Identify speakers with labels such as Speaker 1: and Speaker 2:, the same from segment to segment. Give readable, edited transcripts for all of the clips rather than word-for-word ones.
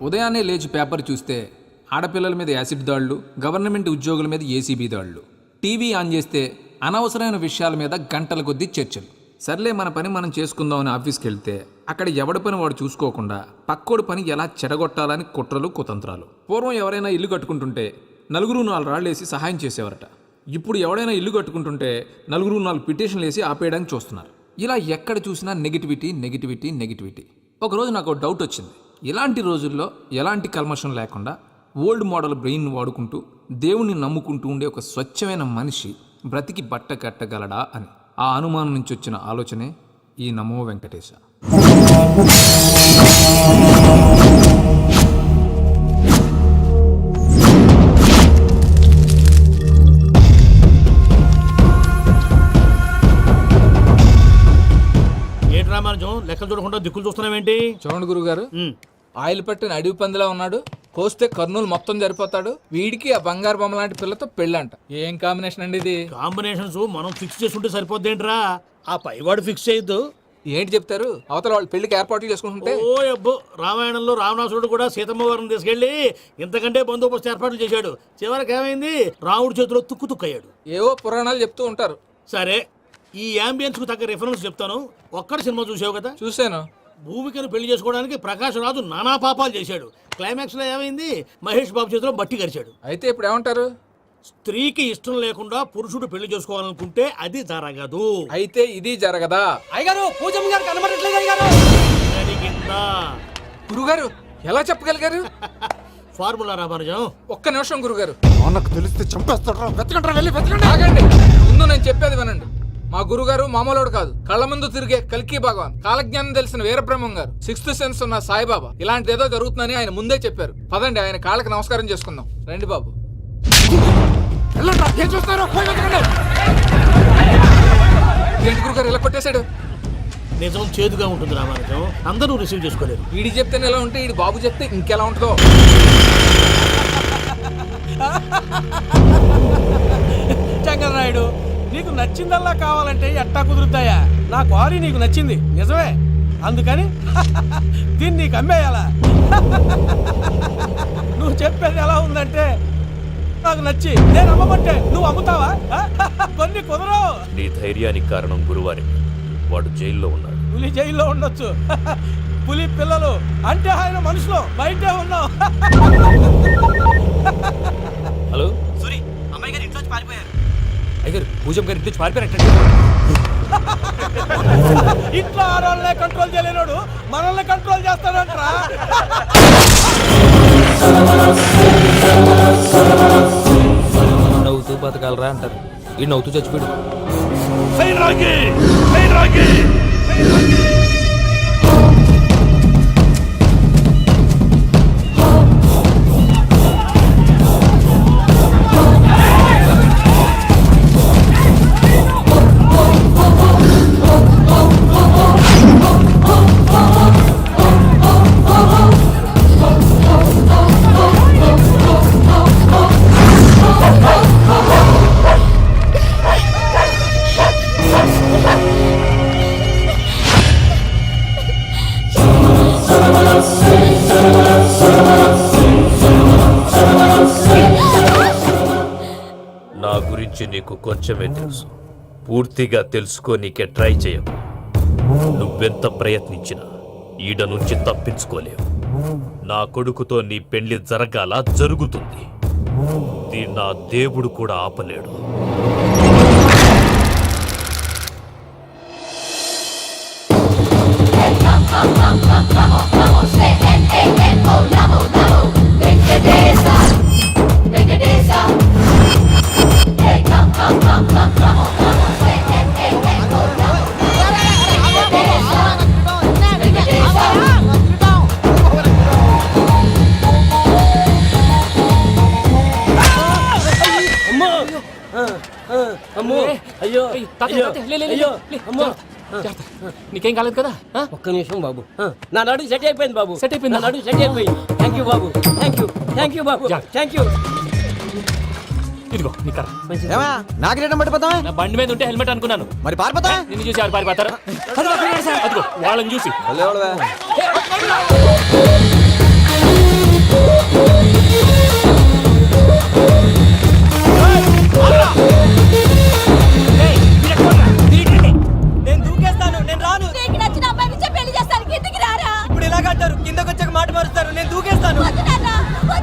Speaker 1: ఉదయాన్నే లేచి పేపర్ చూస్తే ఆడపిల్లల మీద యాసిడ్ దాడులు, గవర్నమెంట్ ఉద్యోగుల మీద ఏసీబీ దాడులు, టీవీ ఆన్ చేస్తే అనవసరమైన విషయాల మీద గంటల కొద్దీ చర్చలు. సర్లే మన పని మనం చేసుకుందామని ఆఫీస్కి వెళ్తే అక్కడ ఎవడి పని వాడు చూసుకోకుండా పక్కోడి పని ఎలా చెడగొట్టాలని కుట్రలు కుతంత్రాలు. పూర్వం ఎవరైనా ఇల్లు కట్టుకుంటుంటే నలుగురు 4 రాళ్ళు వేసి సహాయం చేసేవారట. ఇప్పుడు ఎవడైనా ఇల్లు కట్టుకుంటుంటే నలుగురు 4 పిటిషన్లు వేసి ఆపేయడానికి చూస్తున్నారు. ఇలా ఎక్కడ చూసినా నెగిటివిటీ నెగిటివిటీ నెగిటివిటీ. ఒకరోజు నాకు డౌట్ వచ్చింది. ఇలాంటి రోజుల్లో ఎలాంటి కల్మషం లేకుండా ఓల్డ్ మోడల్ బ్రెయిన్ వాడుకుంటూ దేవుణ్ణి నమ్ముకుంటూ ఉండే ఒక స్వచ్ఛమైన మనిషి బ్రతికి బట్ట కట్టగలడా అని. ఆ అనుమానం నుంచి వచ్చిన ఆలోచనే ఈ నమో వెంకటేశ.
Speaker 2: ఏంటి రామానుజం లెక్కలు చూడకుండా దిక్కులు చూస్తున్నావేంటి?
Speaker 1: చూడండి గురుగారు, ఆయిల్ పట్టిన అడవి పందిలా ఉన్నాడు. కోస్తే కర్నూలు మొత్తం సరిపోతాడు. వీడికి ఆ బంగారు బొమ్మ లాంటి పిల్లతో పెళ్ళంట. ఏం కాంబినేషన్ అండి ఇది?
Speaker 2: కాంబినేషన్స్ మనం ఫిక్స్ చేసుకుంటే సరిపోద్దేంట్రా, ఆ పైవాడు ఫిక్స్ చేయొద్దు.
Speaker 1: ఏంటి చెప్తారు? అవతల వాళ్ళు పెళ్లికి ఏర్పాట్లు చేసుకుంటుంటే
Speaker 2: ఓ అబ్బో, రామాయణంలో రావణాసురుడు కూడా సీతమ్మ వారిని తీసుకెళ్లి ఇంతకంటే బందోబస్తు ఏర్పాట్లు చేశాడు. చివరికి ఏమైంది? రాముడి చేతిలో తుక్కు తుక్కయ్యాడు.
Speaker 1: ఏవో పురాణాలు చెప్తూ ఉంటారు.
Speaker 2: సరే, ఈ యాంబియన్స్ కు తగ్గ రిఫరెన్స్ చెప్తాను. ఒక్కడి సినిమా చూసావు కదా?
Speaker 1: చూశాను.
Speaker 2: భూమికను పెళ్లి చేసుకోవడానికి ప్రకాష్ రాజు నానా పాపాలు చేశాడు. క్లైమాక్స్ లో ఏమైంది? మహేష్ బాబు చేతిలో బట్టి గరిచాడు.
Speaker 1: అయితే ఇప్పుడు ఏమంటారు?
Speaker 2: స్త్రీకి ఇష్టం లేకుండా పురుషుడు పెళ్లి చేసుకోవాలనుకుంటే అది జరగదు.
Speaker 1: అయితే ఇది జరగదా?
Speaker 3: అయ్యగారు పూజమ్మ గారు కనబడట్లేదు. అయ్యగారు
Speaker 2: జరిగిందా?
Speaker 1: గురుగారు ఎలా చెప్పగలిగారు?
Speaker 2: ఫార్ములా రామానుజం.
Speaker 1: ఒక్క నిమిషం గురుగారు.
Speaker 4: నాకు తెలిస్తే చంపేస్తాడు. వెతకండి, వెళ్ళి వెతకండి.
Speaker 1: ఆగండి, ముందు నేను చెప్పేది వినండి. మా గురుగారు మామూలుడు కాదు. కళ్ళ ముందు తిరిగే కల్కి భగవాన్, కాలజ్ఞానం తెలిసిన వీరబ్రహ్మం గారు, 6th సెన్స్ ఉన్న సాయిబాబా. ఇలాంటి ఏదో జరుగుతుందని ఆయన ముందే చెప్పారు. పదండి, ఆయన కాళ్ళకి నమస్కారం చేసుకుందాం. రండి బాబు.
Speaker 4: ఏం చూస్తారు?
Speaker 1: ఏంటి గురుగారు ఇలా కొట్టేశాడు?
Speaker 2: నిజం చేదుగా ఉంటుంది రామానుజం, అందరూ రిసీవ్ చేసుకోలేరు.
Speaker 1: వీడి చెప్తేనే ఎలా ఉంటే వీడి బాబు చెప్తే ఇంకెలా ఉంటుందో.
Speaker 3: చంగలరాయుడు, నీకు నచ్చిందల్లా కావాలంటే ఎట్టా కుదురుతాయా? నా క్వారీ నీకు నచ్చింది నిజమే, అందుకని దీన్ని నీకు అమ్మేయాలా? నువ్వు చెప్పేది ఎలా ఉందంటే నాకు నచ్చి నేను అమ్మమంటే నువ్వు అమ్ముతావా? కొన్ని కుదరవు.
Speaker 5: నీ ధైర్యానికి కారణం గురువారి. వాడు జైల్లో ఉన్నాడు.
Speaker 3: పులి జైల్లో ఉండొచ్చు, పులి పిల్లలు అంటే ఆయన మనుషులు బయటే ఉన్నావు.
Speaker 5: హలో
Speaker 3: సూరి, అమ్మాయి గారు ఇంట్లోంచి పారిపోయారు.
Speaker 5: అయ్యారు పూజమ్మ గారి ఇంటి పారిపోయారంటే
Speaker 3: ఇంట్లో ఆడవాళ్ళనే కంట్రోల్ చేయలేనోడు మనల్ని కంట్రోల్ చేస్తాడంట్రా.
Speaker 5: నవ్వుతూ బతకాలరా అంటారు. ఈ నవ్వుతూ చచ్చిపోయాడు. నా గురించి నీకు కొంచెమే తెలుసు. పూర్తిగా తెలుసుకోనీకే ట్రై చేయకు. నువ్వెంత ప్రయత్నించినా ఈడ నుంచి తప్పించుకోలేవు. నా కొడుకుతో నీ పెళ్లి జరగాల జరుగుతుంది. దీన్ని నా దేవుడు కూడా ఆపలేడు.
Speaker 3: అమ్మో, అయ్యో,
Speaker 6: నీకేం కాలేదు కదా?
Speaker 3: ఒక్క నిమిషం బాబు, నా నడు సెట్ అయిపోయింది బాబు. సెట్ అయిపోయింది, నడు సెట్ అయిపోయింది. Thank you Babu, thank you Babu, thank you.
Speaker 6: ఇదిగో నీ కర్ర.
Speaker 4: నాకు రేటం పట్టిపోతావా?
Speaker 6: నా బండి మీద ఉంటే హెల్మెట్ అనుకున్నాను.
Speaker 4: మరి పారిపోతా?
Speaker 6: నిన్ను చూసి ఎవరు పారిపోతారు? అదిగో వాళ్ళని చూసి.
Speaker 3: నేను దూకేస్తాను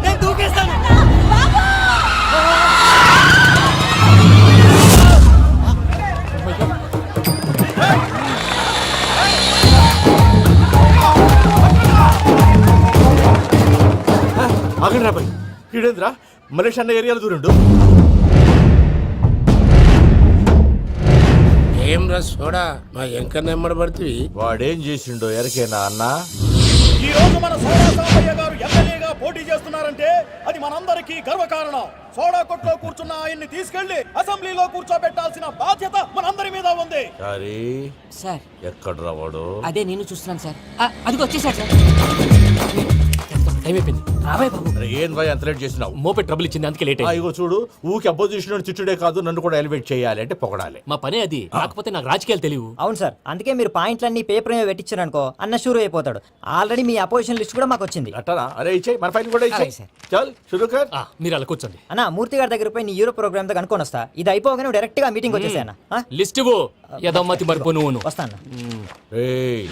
Speaker 3: నేను దూకేస్తాను
Speaker 2: ఆగండి రాబాయ్ ఈడేంద్రా మలేషియా అన్న ఏరియాలో దూరండు.
Speaker 7: ఏం రా సోడా మా ఎంకన్న ఎమ్మడబడుతుంది.
Speaker 8: వాడేం చేసిండో ఎరకేనా అన్నా?
Speaker 9: ఈ రోజు మన సోడా సాంబయ్య గారు ఎమ్మెల్యేగా పోటీ చేస్తున్నారంటే అది మనందరికీ గర్వకారణం. సోడా కొట్లో కూర్చున్న ఆయన్ని తీసుకెళ్లి అసెంబ్లీలో కూర్చోబెట్టాల్సిన బాధ్యత మనందరి మీద ఉంది.
Speaker 8: సారీ
Speaker 10: సార్
Speaker 8: ఎక్కడ రావాడు?
Speaker 10: అదే నేను చూస్తున్నాను సార్ అదిగో వచ్చేసాడు సార్.
Speaker 6: టైం అయిపోయింది రాబాయ్ బాబు.
Speaker 8: అరే ఏం భయ అంత లేట్ చేసినావు?
Speaker 6: మోపే ట్రబుల్ ఇచ్చింది అందుకే లేట్ అయింది.
Speaker 8: ఇగో చూడు, ఊకి అపోజిషన్ తిట్టుడే కాదు, నన్ను కూడా ఎలివేట్ చేయాలి అంటే పొగడాలి.
Speaker 6: మా పనే అది. కాకపోతే నాకు రాజకీయాలు తెలియవు.
Speaker 10: అవును సార్, అందుకే మీరు పాయింట్లన్నీ పేపర్ మీద పెట్టించారు అనుకో అన్న షూర్ అయిపోతాడు. ఆల్రెడీ మీ అపోజిషన్ లిస్ట్ కూడా మాకు వచ్చింది.
Speaker 8: అట్టనా? అరే ఇచ్చేయి, మన ఫైల్ కూడా ఇచ్చేయి.
Speaker 10: అలాగే సార్.
Speaker 8: చల్ షురూ కర్.
Speaker 6: మీరు అలా కూర్చోండి.
Speaker 10: అన్న మూర్తి గారి దగ్గర పోయి నీ యూరో ప్రోగ్రామ్ తో కనుక్కొని వస్తా. ఇది అయిపోగానే డైరెక్ట్ గా మీటింగ్ వచ్చేసాను.
Speaker 6: లిస్ట్ ఇవ్వు. యదమ్మతి మరిపో నువ్వును.
Speaker 10: వస్తాను.
Speaker 8: ఏయ్,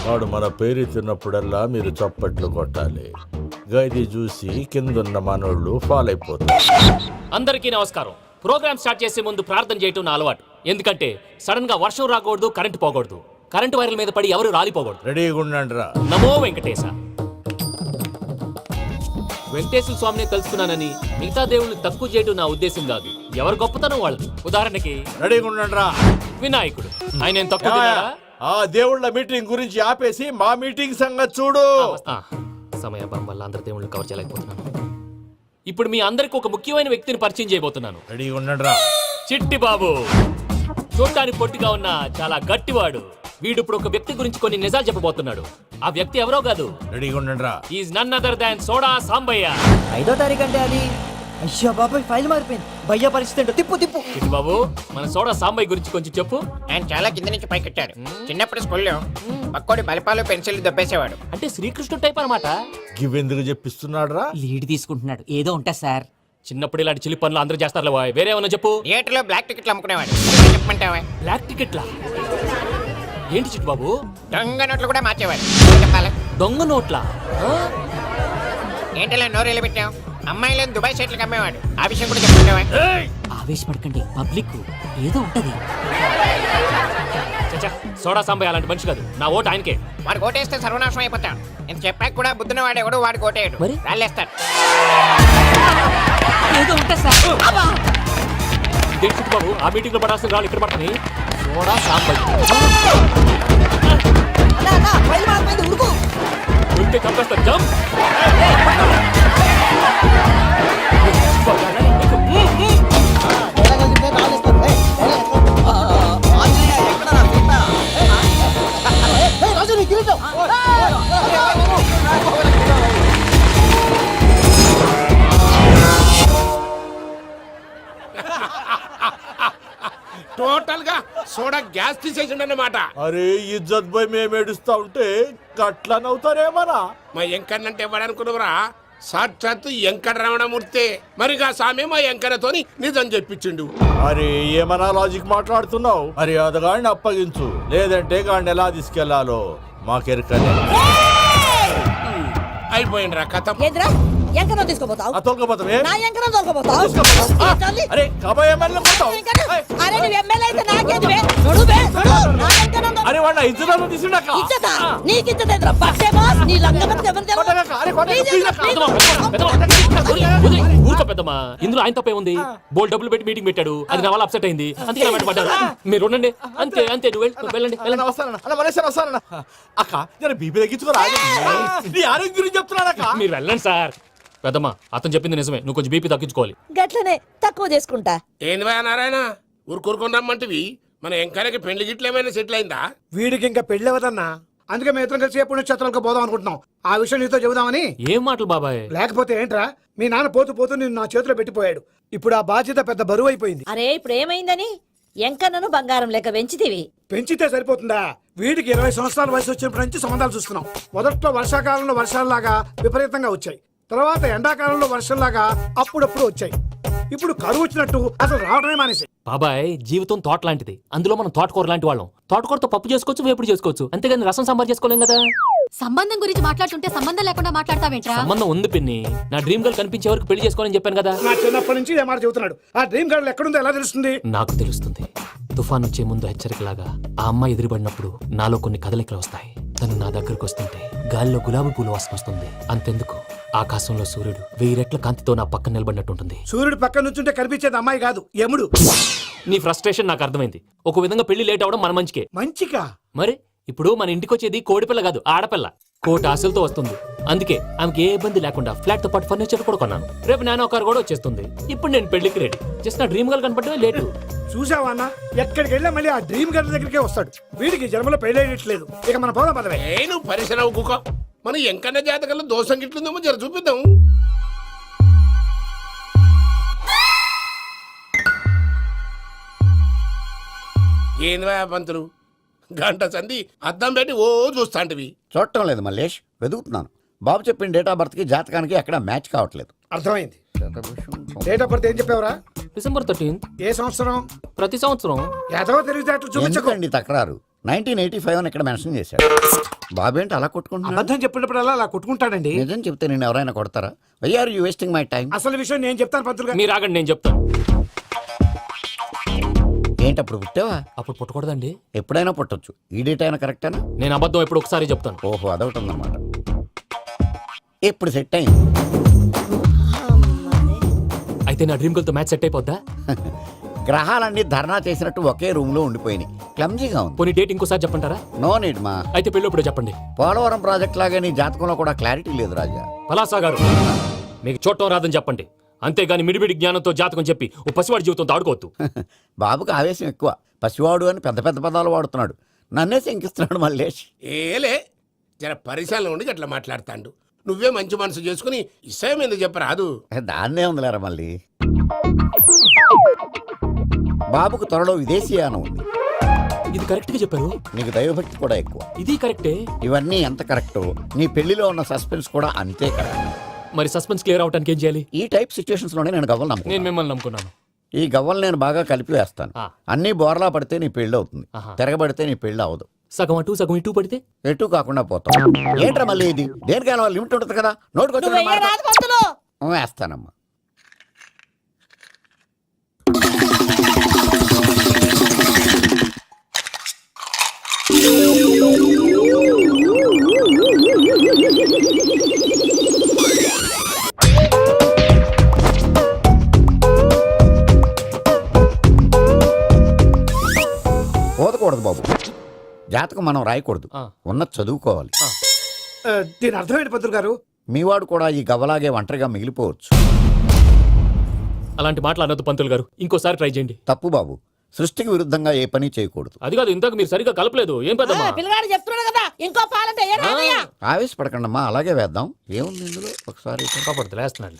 Speaker 8: వాడు మన పేరు తిన్నప్పుడల్లా మీరు చప్పట్లు కొట్టాలి. గది చూసి కిందున్న మనోళ్ళు ఫాల్ అయిపోతారు.
Speaker 6: అందరికీ నమస్కారం. ప్రోగ్రామ్ స్టార్ట్ చేసే ముందు ప్రార్థన చేయటం నా అలవాటు. ఎందుకంటే సడన్ గా వర్షం రాకూడదు, కరెంటు పోకూడదు. కరెంటు వైర్ల మీద పడి ఎవరు రాలిపోకూడదు.
Speaker 8: రెడీగా ఉండండి రా.
Speaker 6: నమో వెంకటేశ. వెంకటేశ్వర స్వామిని కలుసుకున్నానని మిగతా దేవుళ్ళు తక్కువ చేయడం నా ఉద్దేశం కాదు. ఎవరు గొప్పతనం వాళ్ళది. ఉదాహరణకి
Speaker 8: రెడీగా ఉండండి రా.
Speaker 6: వినాయకుడు. ఆయన ఏం తక్కువ తిన్నాడా?
Speaker 8: ఆ దేవుళ్ళ మీటింగ్ గురించి ఆపేసి మా మీటింగ్ సంగతి చూడు.
Speaker 6: ఆ, సమయాభావం వల్ల అందరి దేవుళ్ళు కవర్ చేయలేకపోతున్నాను. ఇప్పుడు మీ అందరికి ఒక ముఖ్యమైన వ్యక్తిని పరిచయం చేయబోతున్నాను.
Speaker 8: రెడీగా ఉండండి రా.
Speaker 6: చిట్టి బాబు. చూడటానికి పొట్టిగా ఉన్న చాలా గట్టివాడు. వీడు ఇప్పుడు ఒక వ్యక్తి గురించి కొన్ని నిజాలు చెప్పబోతున్నాడు. ఆ వ్యక్తి ఎవరో కాదు.
Speaker 8: రెడీగా ఉండండి రా.
Speaker 6: Is none other than Soda Sambaiah.
Speaker 10: 5వ తారీఖు అంటే అది అయ్యో బాబాయ్ ఫైల్ మారిపోయింది. భయ్య పరిస్థితి ఏంటో తిప్పు తిప్పు.
Speaker 6: చిట్టి బాబు, మన సోడా సాంబయ్య గురించి కొంచెం చెప్పు.
Speaker 7: ఆయన చాలా కింద నుంచి పైకెట్టాడు. చిన్నప్పుడు స్కూల్లో పక్కోడి బలిపాలు పెన్సిల్ దొబ్బేసేవాడు.
Speaker 6: అంటే శ్రీకృష్ణుడు టైప్ అనమాట.
Speaker 8: గివెందుకు చెప్పిస్తున్నాడు రా?
Speaker 10: లీడ్ తీసుకుంటున్నాడు. ఏదో ఉంటా సార్.
Speaker 6: చిన్నప్పుడు ఇలాంటి చిలి పనులు అందరూ చేస్తారు. వేరే ఏమన్నా చెప్పు.
Speaker 7: థియేటర్లో బ్లాక్ టికెట్లు అమ్ముకునేవాడు. చెప్పమంటావా?
Speaker 6: బ్లాక్ టికెట్లా? ఏంటి చిట్టి బాబు?
Speaker 7: దొంగ నోట్లు కూడా మార్చేవాడు. చెప్పాలి.
Speaker 6: దొంగ నోట్లా? ఆ?
Speaker 7: ఏంటలా నోరేళ్ళు పెట్టావు? అమ్మాయిలను దుబాయ్ సైట్లకు అమ్మేవాడు. ఆ విషయం కూడా చెప్పమంటావా?
Speaker 10: ఆవేశపడకండి, పబ్లిక్ ఏదో ఉంటది.
Speaker 6: చచ్చా, సోడా సాంబయ్య అలాంటి మనిషి కాదు. నా ఓటు ఆయనకే.
Speaker 7: వాడు ఓటేస్తే సర్వనాశనం అయిపోతాడు. ఇంత చెప్పాక కూడా బుద్ధిన వాడేవాడు వాడికి ఓటేయడు.
Speaker 10: మరి?
Speaker 7: రాళ్ళేస్తాడు.
Speaker 10: ఏదో ఉంటా సార్.
Speaker 6: ఇదేంటి చిట్టి బాబు, ఆ మీటింగ్ లో పడాల్సిన రాళ్ళు ఇక్కడ పడతాయి. సోడా సాంబయ్య ఉంటే చంపేస్తారు. జంప్.
Speaker 7: టోటల్ గా సోడా గ్యాస్ తీసేసిండన్నమాట.
Speaker 8: అరే ఇజ్జత్ పోయి మేము ఏడుస్తా ఉంటే గట్లా నవ్వుతారేమన్నా?
Speaker 7: మా ఎంకన్నంటే ఎవడనుకున్నవరా? సాక్షాత్తు ఎంకట రమణమూర్తి. మరిగా సామె మా ఎంకన్నతోని నిజం చెప్పించిండు.
Speaker 8: అరే ఏమన్నా లాజిక్ మాట్లాడుతున్నావు? అరే అదగాడిని అప్పగించు, లేదంటే గాడిని ఎలా తీసుకెళ్లాలో మాకెరకనే.
Speaker 7: అయిపోయిండ్రా కథ.
Speaker 11: ఎంకరం తీసుకోపోతావు?
Speaker 8: తొలకపోతావే?
Speaker 11: నా ఎంకరం తోలుకోపోతావు?
Speaker 8: అరే కాబోయే ఎమ్మెల్యే పోతావు.
Speaker 11: అరే నువ్వు ఎమ్మెల్యే అయితే నాకేది బే? నడు బే, నడు. నా ఎంకరం తోలు-
Speaker 8: అరే వాడిన ఇజ్జత్ తీసుకున్నాక
Speaker 11: ఇజ్జతా? నీకు ఇజ్జత ఏంట్రా? బస్సే బాస్, నీ లంగమతి ఎవరు తెలుసు?
Speaker 6: ఊరుకో పెద్దమ్మా. ఇందులో ఆయన తప్పే ఉంది. బోల్ డబ్బులు పెట్టి మీటింగ్ పెట్టాడు. అది నా వల్ల అప్సెట్ అయింది. అందుకే నా పడ్డారు. మీరు ఉండండి. అంతే అంతే. నువ్వు వెళ్ళండి వెళ్ళండి.
Speaker 8: వస్తానన్నా అన్న మలేషియా వస్తానన్నా. అక్క జర బీపీ తగ్గించుకోరా. నీ ఆరోగ్యం గురించి చెప్తున్నానక్క.
Speaker 6: మీరు వెళ్ళండి సార్. పెద్దమ్మా, అతను చెప్పింది నిజమే. నువ్వు కొంచెం బీపీ తగ్గించుకోవాలి.
Speaker 11: గట్లనే తక్కువ చేసుకుంటా.
Speaker 7: ఏంది భయ నారాయణ, ఊరుకూరుకొని రమ్మంటివి? మన ఎంకరకి పెళ్లి గిట్లు ఏమైనా సెటిల్ అయిందా?
Speaker 3: వీడికి ఇంకా పెళ్ళి అవ్వదన్నా. అందుకే మేము ఇద్దరం కలిసి పుణ్యక్షేత్రాలకు పోదాం అనుకుంటున్నాం. ఆ విషయం నీతో చెబుదామని.
Speaker 6: ఏం మాటలు బాబాయ్?
Speaker 3: లేకపోతే ఏంట్రా, మీ నాన్న పోతూ పోతూ నిన్ను నా చేతిలో పెట్టిపోయాడు. ఇప్పుడు ఆ బాధ్యత పెద్ద బరువు అయిపోయింది.
Speaker 11: అరే ఇప్పుడు ఏమైందని? ఎంకన్నను బంగారం లెక్క పెంచితివి.
Speaker 3: పెంచితే సరిపోతుందా? వీడికి 20 సంవత్సరాల వయసు వచ్చినప్పటి నుంచి సంబంధాలు చూస్తున్నాం. మొదట్లో వర్షాకాలంలో వర్షాలలాగా విపరీతంగా వచ్చాయి. తర్వాత ఎండాకాలంలో వర్షంలాగా అప్పుడప్పుడు వచ్చాయి. ఇప్పుడు కరువు వచ్చినట్టు అసలు రావడమే మానేసి.
Speaker 6: బాబాయ్, జీవితం తోట లాంటిది. అందులో మనం తోటకూర లాంటి వాళ్ళం. తోటకూరతో పప్పు చేసుకోవచ్చు, వేపుడు చేసుకోవచ్చు. అంతేగాని రసం సాంబార్ చేసుకోలేం కదా.
Speaker 11: సంబంధం గురించి మాట్లాడుతుంటే సంబంధం లేకుండా మాట్లాడతావేంట్రా?
Speaker 6: సంబంధం ఉంది పిన్ని. నా డ్రీమ్ గర్ల్ కనిపించే వరకు పెళ్లి చేసుకోవాలని చెప్పాను కదా.
Speaker 3: నా చిన్నప్పటి నుంచి ఏ మాట చెబుతున్నాడు. ఆ డ్రీమ్ గర్ల్ ఎక్కడుందో ఎలా తెలుస్తుంది?
Speaker 6: నాకు తెలుస్తుంది. తుఫాన్ వచ్చే ముందు హెచ్చరికలాగా ఆ అమ్మాయి ఎదురుపడినప్పుడు నాలో కొన్ని కదలికలు వస్తాయి. తను నా దగ్గరకు వస్తుంటే గాలిలో గులాబీ పూలు వాసన వస్తుంది. అంతెందుకు, ఆకాశంలో సూర్యుడు 1000 రెట్ల కాంతితో నా పక్కన నిలబడినట్టు ఉంటుంది.
Speaker 3: సూర్యుడు పక్కన నుంచుంటే కనిపించేది అమ్మాయి కాదు, యముడు.
Speaker 6: నీ ఫ్రస్ట్రేషన్ నాకు అర్థమైంది. ఒక విధంగా పెళ్లి లేట్ అవడం మన మంచికే.
Speaker 3: మంచిగా?
Speaker 6: మరి ఇప్పుడు మన ఇంటికి వచ్చేది కోడిపిల్ల కాదు, ఆడపిల్ల. కోటి ఆశలతో వస్తుంది. అందుకే ఆమెకి ఏ ఇబ్బంది లేకుండా ఫ్లాట్ తో పాటు ఫర్నిచర్ కూడా కొన్నాను. రేపు నానో కారు కూడా వచ్చేస్తుంది. ఇప్పుడు నేను పెళ్లికి రెడీ. జస్ట్ నా డ్రీమ్ గర్ల్ కనపడమే లేటు.
Speaker 3: చూసావా అన్న, ఎక్కడికి వెళ్ళా మళ్ళీ ఆ డ్రీమ్ గర్ల్ దగ్గరికే వస్తాడు. వీడికి జన్మలో పెళ్ళేయట్లేదు. ఇక మన పోదాం పదవే.
Speaker 7: నువ్వు పరిశ్రమ కుక మన ఎంకన్న జాతకంలో దోషం గిట్లుందేమో జర చూపిద్దాం. ఏంది పంతులు, గంట సంధి అద్దం పెట్టి ఓ చూస్తాంటివి.
Speaker 4: చూడటం లేదు మల్లేష్, వెతుకుతున్నాను. బాబు చెప్పిన డేట్ ఆఫ్ బర్త్ కి జాతకానికి ఎక్కడ మ్యాచ్ కావట్లేదు.
Speaker 3: అర్థమైంది. డేట్ ఆఫ్ బర్త్ ఏం చెప్పావురా?
Speaker 6: December 13th.
Speaker 3: ఏ సంవత్సరం?
Speaker 6: ప్రతి సంవత్సరం.
Speaker 3: ఎదవ తెలివితేటలు చూపించకు.
Speaker 4: ఎందుకండి తక్రారు? 1985 అని ఇక్కడ మెన్షన్ చేశాడు. బాబు ఏంటి అలా కొట్టుకుంటున్నాడు?
Speaker 3: అబద్ధం చెప్పినప్పుడల్లా అలా కొట్టుకుంటాడండి.
Speaker 4: నిజం చెప్తే నేను ఎవరైనా కొడతారా? Why are you wasting my time?
Speaker 3: అసలు విషయం నేను చెప్తాను పంతులు గారు.
Speaker 6: మీరు ఆగండి, నేను చెప్తాను.
Speaker 4: ఏంటి అప్పుడు పుట్టావా?
Speaker 6: అప్పుడు పుట్టకూడదండి.
Speaker 4: ఎప్పుడైనా పుట్టొచ్చు. ఈ డేట్ అయినా కరెక్టేనా?
Speaker 6: నేను అబద్ధం ఎప్పుడు ఒకసారి చెప్తాను.
Speaker 4: ఓహో, అదొకటి ఉందన్నమాట. ఇప్పుడు సెట్ అయింది.
Speaker 6: అయితే నా డ్రీమ్ గర్ల్ తో మ్యాచ్ సెట్ అయిపోద్దా?
Speaker 4: గ్రహాలన్నీ ధర్నా చేసినట్టు ఒకే రూమ్ లో ఉండిపోయినాయి. క్లమ్జీగా ఉంది.
Speaker 6: పోనీ డేట్ ఇంకోసారి చెప్పంటారా?
Speaker 4: నో నీడ్ మా.
Speaker 6: అయితే పెళ్ళప్పుడు చెప్పండి.
Speaker 4: పోలవరం ప్రాజెక్ట్ లాగే నీ జాతకంలో కూడా క్లారిటీ లేదు రాజా.
Speaker 6: పలాసా గారు, మీకు చూడటం రాదని చెప్పండి. అంతేగాని మిడిమిడి జ్ఞానంతో జాతకం చెప్పి ఓ పసివాడి జీవితంతో ఆడుకోవద్దు.
Speaker 4: బాబుకి ఆవేశం ఎక్కువ. పసివాడు అని పెద్ద పెద్ద పదాలు వాడుతున్నాడు. నన్నే శంకిస్తున్నాడు మల్లేష్.
Speaker 7: ఏలే జర పరిశ్రమలో ఉండి అట్లా మాట్లాడతాండు. నువ్వే మంచి మనసు చేసుకుని ఇష్టం ఎందుకు చెప్పరాదు?
Speaker 4: దాన్నే ఉందిలేరా మళ్ళీ. బాబుకు త్వరలో విదేశీయానం ఉంది.
Speaker 6: ఇది కరెక్ట్ గా చెప్పారు.
Speaker 4: నీకు దైవభక్తి కూడా ఎక్కువ.
Speaker 6: ఇది కరెక్టే.
Speaker 4: ఇవన్నీ ఎంత కరెక్టో నీ పెళ్లిలో ఉన్న సస్పెన్స్ కూడా అంతే కరెక్ట్.
Speaker 6: మరి సస్పెన్స్ క్లియర్ అవడానికి ఏం చేయాలి?
Speaker 4: ఈ టైప్ సిచ్యువేషన్స్ లోనే నేను గవ్వలు
Speaker 6: నేను మిమ్మల్ని నమ్ముకున్నాను.
Speaker 4: ఈ గవ్వలు నేను బాగా కలిపి వేస్తాను. అన్ని బోర్లా పడితే నీ పెళ్లి అవుతుంది. తిరగబడితే నీ పెళ్లి అవదు.
Speaker 6: సగం అటు సగం ఇటు పడితే
Speaker 4: ఎటు కాకుండా పోతాం. ఏంట్రా మళ్ళీ ఇది? దేనికైనా లిమిట్ ఉంటుంది కదా. నోటుకొచ్చి వేస్తానమ్మా. పోదకూడదు బాబు. జాతకం మనం రాయకూడదు, ఉన్నది చదువుకోవాలి.
Speaker 3: దీని అర్థం ఏంటి పంతులు గారు?
Speaker 4: మీవాడు కూడా ఈ గవ్వలాగే ఒంటరిగా మిగిలిపోవచ్చు.
Speaker 6: అలాంటి మాటలు అనొద్దు పంతులు గారు. ఇంకోసారి ట్రై చేయండి.
Speaker 4: తప్పు బాబు. సృష్టికి విరుద్ధంగా ఏ పని చేయకూడదు.
Speaker 6: అది కాదు, ఇంతకు మీరు సరిగా కలపలేదు. ఏం పెద్దమ్మా?
Speaker 11: పిల్లగాడు చెప్తున్నాడు కదా, ఇంకో పాలంటే ఏ రాదయ్యా?
Speaker 4: ఆవేశపడకండమ్మా, అలాగే వేద్దాం. ఏముంది ఇందులో? ఒకసారి
Speaker 6: కాపాడుతు లేస్తున్నాడు.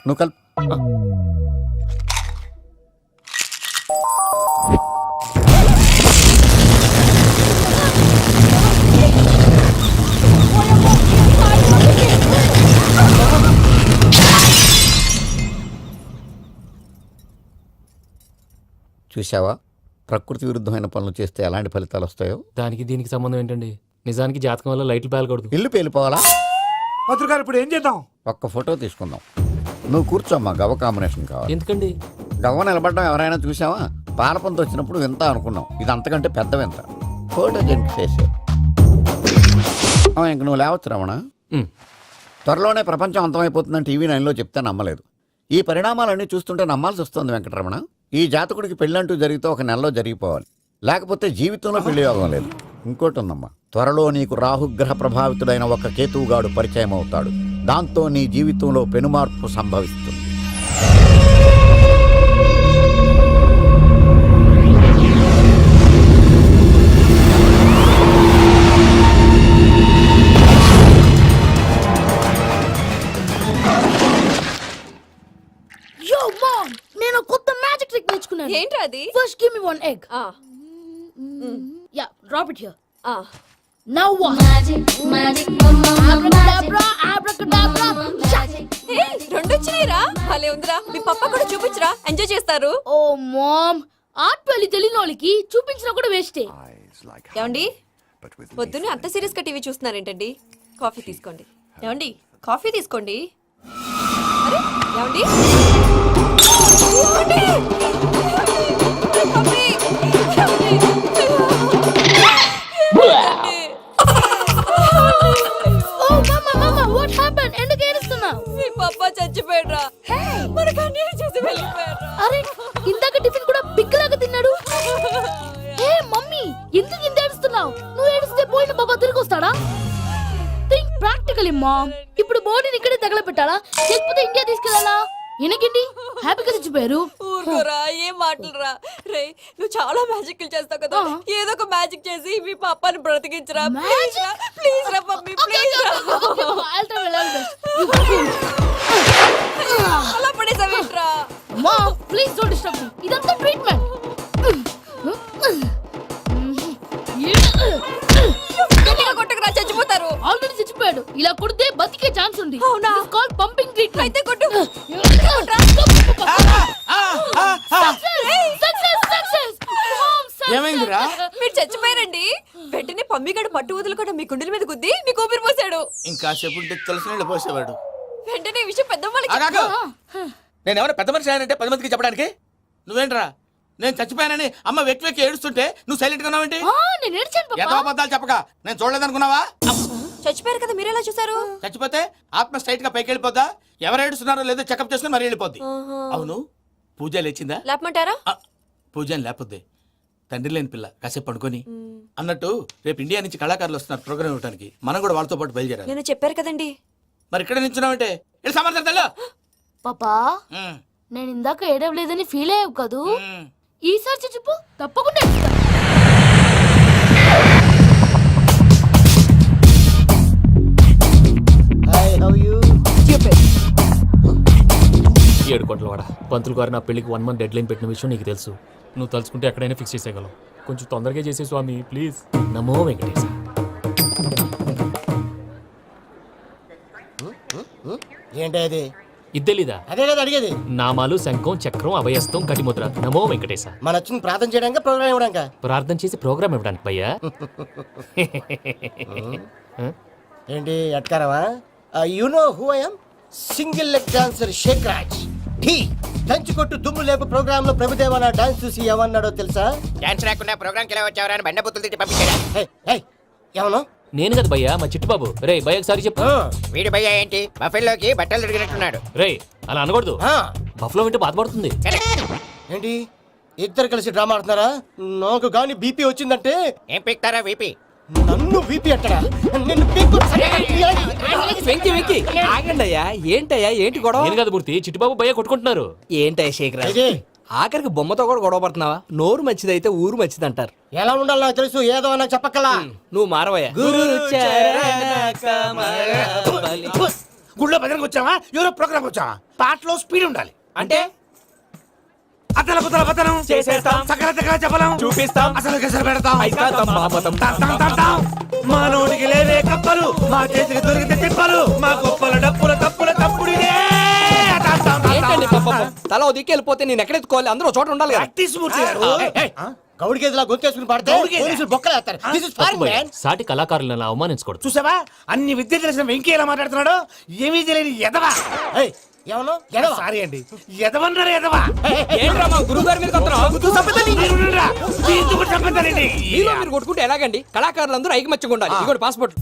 Speaker 4: నువ్వు కల్. చూసావా, ప్రకృతి విరుద్ధమైన పనులు చేస్తే ఎలాంటి ఫలితాలు వస్తాయో.
Speaker 6: దానికి దీనికి సంబంధం ఏంటండి? నిజానికి జాతకం వల్ల లైట్లు పేలకూడదు.
Speaker 4: ఇల్లు పేలిపోవాలా?
Speaker 3: పంతులు గారు ఇప్పుడు ఏం చేద్దాం?
Speaker 4: ఒక్క ఫోటో తీసుకుందాం. నువ్వు కూర్చోమ్మా, గవ్వ కాంబినేషన్ కావాలి.
Speaker 6: ఎందుకండి?
Speaker 4: గవ్వ నిలబడడం ఎవరైనా చూసావా? పాలపంత వచ్చినప్పుడు వింత అనుకున్నాం. ఇది అంతకంటే పెద్ద వింత. ఫోటో జంక్ చేసే ఇంక నువ్వు లేవచ్చు రమణ. త్వరలోనే ప్రపంచం అంతమైపోతుందని టీవీ 9లో చెప్తే నమ్మలేదు. ఈ పరిణామాలన్నీ చూస్తుంటే నమ్మాల్సి వస్తుంది వెంకటరమణ. ఈ జాతకుడికి పెళ్ళంటూ జరిగితే 1 నెలలో జరిగిపోవాలి, లేకపోతే జీవితంలో పెళ్లి యోగం లేదు. ఇంకోటి ఉందమ్మా, త్వరలో నీకు రాహుగ్రహ ప్రభావితుడైన ఒక కేతువుగాడు పరిచయం అవుతాడు. దాంతో నీ జీవితంలో పెనుమార్పు సంభవిస్తుంది.
Speaker 11: నేను కొత్త మ్యాజిక్ ట్రిక్ నేర్చుకున్నాను.
Speaker 12: ఏంట్రా అది?
Speaker 11: First give me 1 egg. Yeah, drop it here. Now what? Magic, abracadabra, abracadabra. రెండు వచ్చినాయిరా భలే ఉందిరా మీ పప్ప కూడా చూపించరా ఎంజాయ్ చేస్తారు
Speaker 12: ఓ మామ్ ఆర్ట్ పెళ్లి తెలియని వాళ్ళకి చూపించినా కూడా వేస్టే.
Speaker 11: ఏమండి పొద్దున్నే అంత సీరియస్ గా టీవీ చూస్తున్నారేంటండి కాఫీ తీసుకోండి ఏమండి కాఫీ తీసుకోండి అరే ఏమండి ఏమండి? కాఫీ! ఏమండి?
Speaker 12: ఓ మమ్మ మమ్మ వాట్ హ్యాపెన్? ఎందుకు ఏడుస్తున్నావ్?
Speaker 11: మీ పప్ప చచ్చిపోయాడ్రా మనకు అన్యాయం చేసి వెళ్ళిపోయాడ్రా
Speaker 12: అరే ఇందాక టిఫిన్ కూడా పిక్కలాగా తిన్నాడు. హే మమ్మీ ఎందుకు ఇంత ఏడుస్తున్నావు? నువ్వు ఏడిస్తే పోయిన బాబా తిరిగి వస్తాడా? Think practically mom. ఇప్పుడు బాడీని ఇక్కడే తగలబెట్టాలా లేకపోతే ఇండియా తీసుకెళ్ళాలా? ఎనకండి హ్యాపీగా చచ్చిపోయారు.
Speaker 11: ఊరుకోరా ఏం మాటలురా రే నువ్వు చాలా మ్యాజిక్ చేస్తావు కదా ఏదో ఒక మ్యాజిక్ చేసి మీ పాపాని బ్రతికించరా ప్లీజ్ రా మమ్మీ ప్లీజ్ అలా పడేసావేంట్రా
Speaker 12: మా ప్లీజ్ డోంట్ డిస్టర్బ్ మీ. ఇదంతా ట్రీట్మెంట్.
Speaker 11: గట్టిగా కొట్టకురా చచ్చిపోతారు
Speaker 12: ఆల్రెడీ చచ్చిపోయాడు. ఇలా కొడితే బతికే ఛాన్స్ ఉంది.
Speaker 11: అవునా?
Speaker 12: Call pumping treatment.
Speaker 11: అయితే కొట్టు
Speaker 2: ఏమైందిరా?
Speaker 11: మీరు చచ్చిపోయారండి వెంటనే పమ్మిగాడు పట్టు వదులుకుండా మీ గుండెల మీద గుద్ది మీకు ఊపిరి పోసాడు
Speaker 2: ఇంకా చెప్పు తెలిసిన వాళ్ళు పోసేవాడు.
Speaker 11: వెంటనే ఈ విషయం పెద్ద వాళ్ళకి
Speaker 2: నేను ఎవరైనా పెద్ద మనిషి ఆయనంటే 10 మందికి చెప్పడానికి నువ్వేంట్రా నేను చచ్చిపోయానని అమ్మ వెక్కి వెక్కి ఏడుస్తుంటే నువ్వు సైలెంట్ గా ఉన్నావేంటి?
Speaker 12: నేను ఏడ్చాను పాపా.
Speaker 2: ఎంతో అబద్ధాలు చెప్పక నేను చూడలేదనుకున్నావా?
Speaker 11: చచ్చిపోయారు కదా మీరెలా చూసారు
Speaker 2: చచ్చిపోతే ఆత్మ స్ట్రైట్ గా పైకి వెళ్ళిపోద్దా? ఎవరు ఏడుస్తున్నారో లేదో చెకప్ చేసుకుని మరీ వెళ్ళిపోద్ది. అవును పూజ లేచిందా?
Speaker 11: లేపమంటారా
Speaker 2: పూజ లేకపోద్ది తండ్రి లేని పిల్ల కాసేపు పడుకొని అన్నట్టు రేపు ఇండియా నుంచి కళాకారులు వస్తున్నారు ప్రోగ్రామ్ ఇవ్వడానికి. మనం కూడా వాళ్ళతో పాటు బయలుదేరాలి.
Speaker 11: నేను చెప్పారు కదండి
Speaker 2: మరి ఇక్కడ నిల్చున్నావంటే వెళ్ళి సమాధానం
Speaker 12: పాపా నేను ఇందాక ఏడవలేదని ఫీల్ అయ్యావు కదూ. ఈసారి చచ్చిపో తప్పకుండా ఏడుస్తా.
Speaker 6: 7 కోట్ల వాడ పంతులు గారు నా పెళ్లికి 1 మంత్ డెడ్ లైన్ పెట్టిన విషయం నీకు తెలుసు. నువ్వు తలుచుకుంటే ఎక్కడైనా ఫిక్స్ చేసేయగలవు. కొంచెం తొందరగా చేసే స్వామి ప్లీజ్. నమో వెంకటేశ.
Speaker 9: ఏంటి అది?
Speaker 6: ఇది తెలీదా?
Speaker 9: అదే కదా అడిగేది.
Speaker 6: నామాలు శంఖం చక్రం అభయస్తం కటిముద్ర. నమో వెంకటేశ.
Speaker 9: మన వచ్చింది ప్రార్థన చేయడానికి ప్రోగ్రామ్ ఇవ్వడానిక?
Speaker 6: ప్రార్థన చేసి ప్రోగ్రామ్ ఇవ్వడానికి భయ్యా.
Speaker 9: ఏంటి ఎట్కారమా? You know who I am? Single leg dancer shake Raj. టీ దంచుకొట్టు దుమ్ము లేపు ప్రోగ్రామ్ లో ప్రభుదేవ నా డాన్స్ చూసి ఏమన్నాడో తెలుసా?
Speaker 4: డాన్స్ రాకుండా ప్రోగ్రామ్ కి వచ్చావరా బండ బుద్ధులు తిట్టి పంపించాడా?
Speaker 9: ఏమను?
Speaker 6: నేను కదా భయ్యా మా చిట్టుబాబు. రే భయ్య ఒకసారి చెప్పు.
Speaker 4: వీడి భయ్య ఏంటి బఫెల్లోకి బట్టలు తిరిగినట్టున్నాడు.
Speaker 6: రే అలా అనకూడదు. బఫ్లో వింటే బాధపడుతుంది.
Speaker 9: ఏంటి ఇద్దరు కలిసి డ్రామా ఆడుతున్నారా? నాకు గాని బీపీ వచ్చిందంటే
Speaker 4: ఏం పిక్తారా వీపీ?
Speaker 9: నన్ను బీపీ అట్టడా? నిన్ను
Speaker 10: వెంకి వెంకి ఆగండి అయ్యా. ఏంటయ్యా ఏంటి గొడవ?
Speaker 6: నేను కదా మూర్తి చిట్టుబాబు భయ్య కొట్టుకుంటున్నారు.
Speaker 10: ఏంటయ్యా శేఖర్ ఆఖరికి బొమ్మతో కూడా గొడవ పడుతున్నావా? నోరు మంచిదైతే ఊరు మంచిది అంటారు.
Speaker 9: ఎలా ఉండాలి నాకు తెలుసు, ఏదో నాకు చెప్పక్కలా.
Speaker 10: నువ్వు మారవయ్యా.
Speaker 3: గుళ్ళో భజనకు వచ్చావా? ఎవరో ప్రోగ్రామ్ వచ్చావా? పాటలో స్పీడ్ ఉండాలి.
Speaker 10: అంటే
Speaker 3: అతల కుతల పతనం
Speaker 10: చేసేస్తాం.
Speaker 3: సకల దగ్గర చెప్పలేం
Speaker 10: చూపిస్తాం.
Speaker 3: అసలు గసలు పెడతాం.
Speaker 10: అయితాం బాపతం.
Speaker 3: మా నోటికి లేవే కప్పలు, మా చేతికి దొరికితే తిప్పలు, మా గొప్పల డప్పుల తప్పుల తప్పుడిదే.
Speaker 10: ఏంటండి పాపం? తల ఓ దిక్కు వెళ్ళిపోతే నేను ఎక్కడెత్తుకోవాలి? అందరూ చోట ఉండాలి కదా.
Speaker 3: ప్రాక్టీస్ మూర్తి గారు.
Speaker 9: గౌడికేదిలా గొంతేసుకుని పాడితే పోలీసులు బొక్కలు వేస్తారు. This is foreign, man.
Speaker 6: సాటి కళాకారులను అలా అవమానించకూడదు.
Speaker 3: చూసావా అన్ని విద్య తెలిసిన వెంకీ ఎలా మాట్లాడుతున్నాడు? ఏమీ తెలియని ఎదవా.
Speaker 9: ఏమను?
Speaker 3: సారీ అండి, ఎదవన్నారు ఎదవా.
Speaker 10: ఏంట్రా మా గురువు గారి మీద
Speaker 3: మీరు చంపుతారండి.
Speaker 10: మీరు కొట్టుకుంటే ఎలాగండి? కళాకారులందరూ ఐకమత్యంగా ఉండాలి. ఇదిగోండి పాస్పోర్ట్.